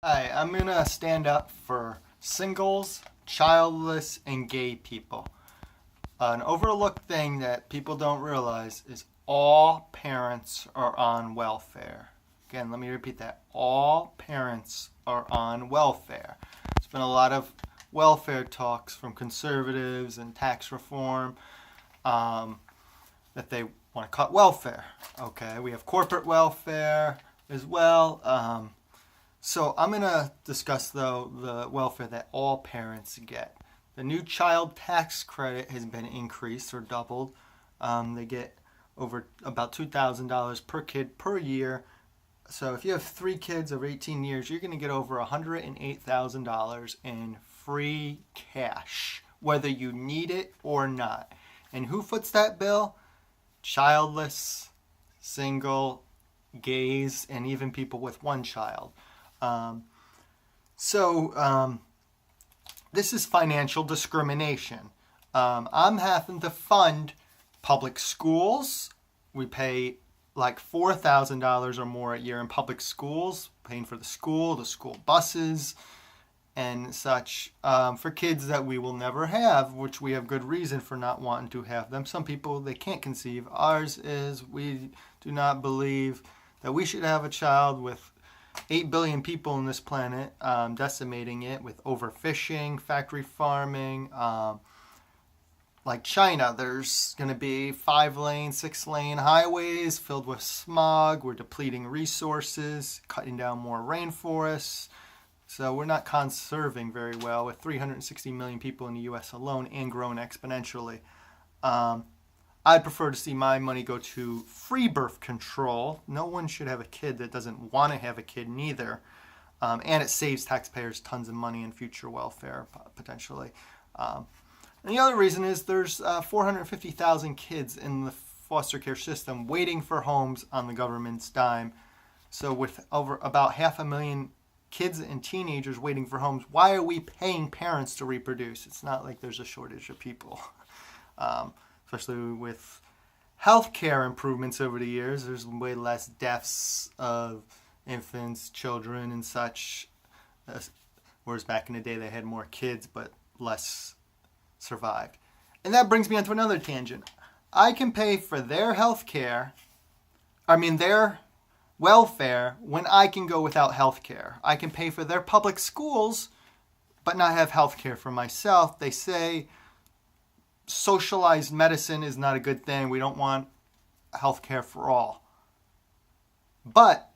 Hi, I'm going to stand up for singles, childless, and gay people. An overlooked thing that people don't realize is all parents are on welfare. Again, let me repeat that. All parents are on welfare. There's been a lot of welfare talks from conservatives and tax reform that they want to cut welfare. Okay, we have corporate welfare as well. So I'm going to discuss, though, the welfare that all parents get. The new child tax credit has been increased or doubled. They get over about $2,000 per kid per year. So if you have 3 kids over 18 years, you're going to get over $108,000 in free cash, whether you need it or not. And who foots that bill? Childless, single, gays, and even people with one child. This is financial discrimination. I'm having to fund public schools. We pay like $4,000 or more a year in public schools, paying for the school buses, and such, for kids that we will never have, which we have good reason for not wanting to have them. Some people, they can't conceive. Ours is we do not believe that we should have a child with 8 billion people on this planet, decimating it with overfishing, factory farming. Like China, there's going to be 5-lane, 6-lane highways filled with smog. We're depleting resources, cutting down more rainforests. So we're not conserving very well with 360 million people in the U.S. alone and growing exponentially. I'd prefer to see my money go to free birth control. No one should have a kid that doesn't want to have a kid neither. And it saves taxpayers tons of money in future welfare, potentially. And the other reason is there's 450,000 kids in the foster care system waiting for homes on the government's dime. So with over about 500,000 kids and teenagers waiting for homes, why are we paying parents to reproduce? It's not like there's a shortage of people. Especially with healthcare improvements over the years, there's way less deaths of infants, children, and such. Whereas back in the day, they had more kids, but less survived. And that brings me onto another tangent. I can pay for their their welfare when I can go without healthcare. I can pay for their public schools, but not have healthcare for myself. They say socialized medicine is not a good thing. We don't want healthcare for all. But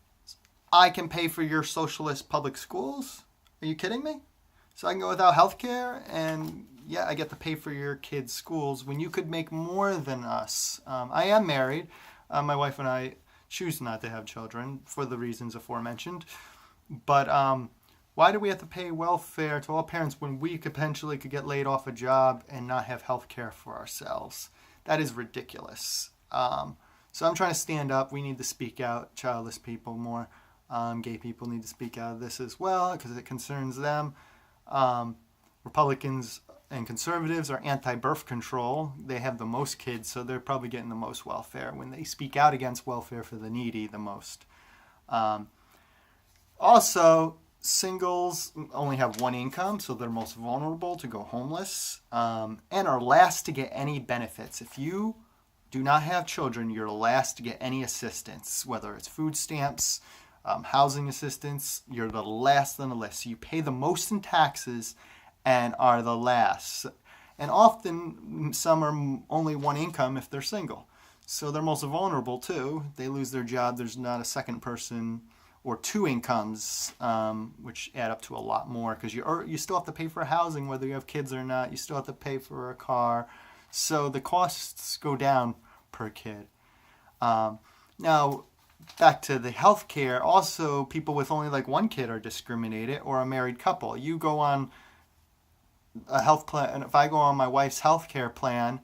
I can pay for your socialist public schools? Are you kidding me? So I can go without healthcare and yeah, I get to pay for your kids' schools when you could make more than us. I am married. My wife and I choose not to have children for the reasons aforementioned. But why do we have to pay welfare to all parents when we potentially could get laid off a job and not have health care for ourselves? That is ridiculous. So I'm trying to stand up. We need to speak out. Childless people more. Gay people need to speak out of this as well because it concerns them. Republicans and conservatives are anti-birth control. They have the most kids, so they're probably getting the most welfare when they speak out against welfare for the needy the most. Also, singles only have one income, so they're most vulnerable to go homeless, and are last to get any benefits. If you do not have children, you're last to get any assistance, whether it's food stamps, housing assistance. You're the last on the list. So you pay the most in taxes and are the last. And often, some are only one income if they're single. So they're most vulnerable too. They lose their job. There's not a second person or 2 incomes, which add up to a lot more because you still have to pay for housing whether you have kids or not. You still have to pay for a car. So the costs go down per kid. Now, back to the health care. Also, people with only like one kid are discriminated, or a married couple. You go on a health plan, and if I go on my wife's health care plan,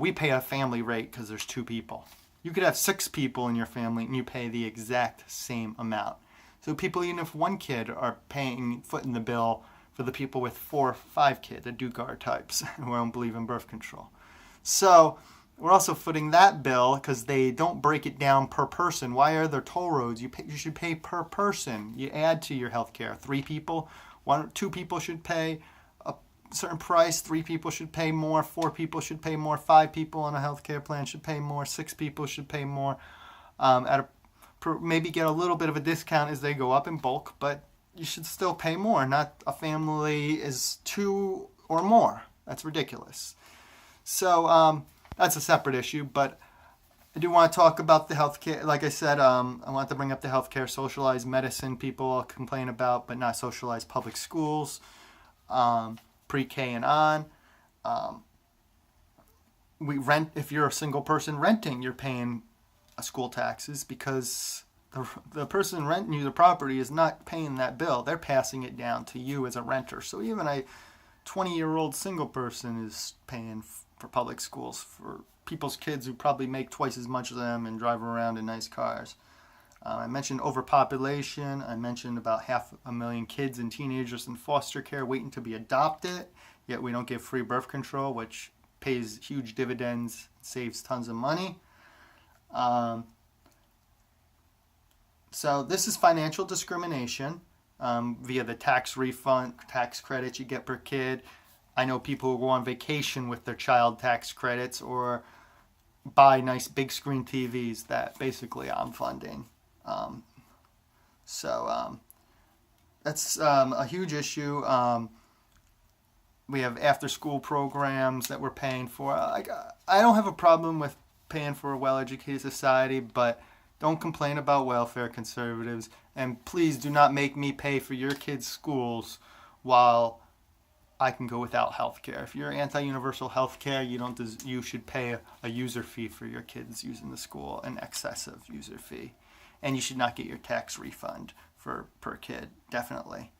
we pay a family rate because there's 2 people. You could have 6 people in your family and you pay the exact same amount. So people, even if 1 kid, are footing the bill for the people with 4 or 5 kids, the do-gar types who don't believe in birth control. So We're also footing that bill because they don't break it down per person. Why are there toll roads? You should pay per person. You add to your health care. 3 people, 2 people should pay a certain price. 3 people should pay more. 4 people should pay more. 5 people on a health care plan should pay more. 6 people should pay more. Maybe get a little bit of a discount as they go up in bulk, but you should still pay more. Not a family is 2 or more. That's ridiculous. So that's a separate issue, but I do want to talk about the healthcare. Like I said, I want to bring up the healthcare socialized medicine people complain about, but not socialized public schools, pre-K and on. If you're a single person renting, you're paying school taxes because the person renting you the property is not paying that bill. They're passing it down to you as a renter. So even a 20-year-old single person is paying for public schools for people's kids who probably make twice as much as them and drive around in nice cars. I mentioned overpopulation. I mentioned about 500,000 kids and teenagers in foster care waiting to be adopted, yet we don't give free birth control, which pays huge dividends, saves tons of money. So this is financial discrimination via the tax refund, tax credits you get per kid. I know people who go on vacation with their child tax credits or buy nice big screen TVs that basically I'm funding. That's a huge issue. We have after school programs that we're paying for. I don't have a problem with paying for a well-educated society, but don't complain about welfare, conservatives. And please do not make me pay for your kids' schools while I can go without health care. If you're anti-universal health care, you should pay a user fee for your kids using the school, an excessive user fee. And you should not get your tax refund per kid, definitely.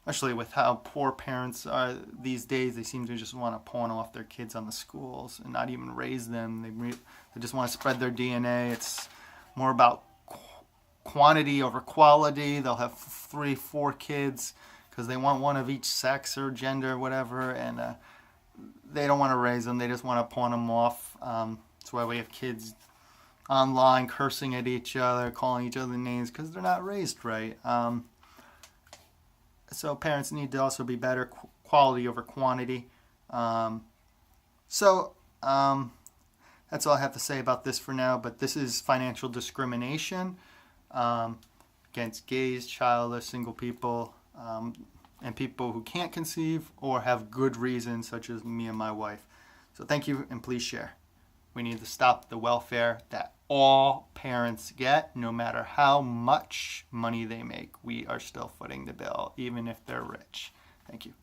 Especially with how poor parents are these days, they seem to just want to pawn off their kids on the schools and not even raise them. They just want to spread their DNA. It's more about quantity over quality. They'll have 3, 4 kids because they want one of each sex or gender, whatever, and they don't want to raise them. They just want to pawn them off. That's why we have kids online cursing at each other, calling each other names because they're not raised right. So parents need to also be better, quality over quantity. That's all I have to say about this for now, but this is financial discrimination against gays, childless, single people, and people who can't conceive or have good reasons, such as me and my wife. So thank you, and please share. We need to stop the welfare that all parents get, no matter how much money they make. We are still footing the bill, even if they're rich. Thank you.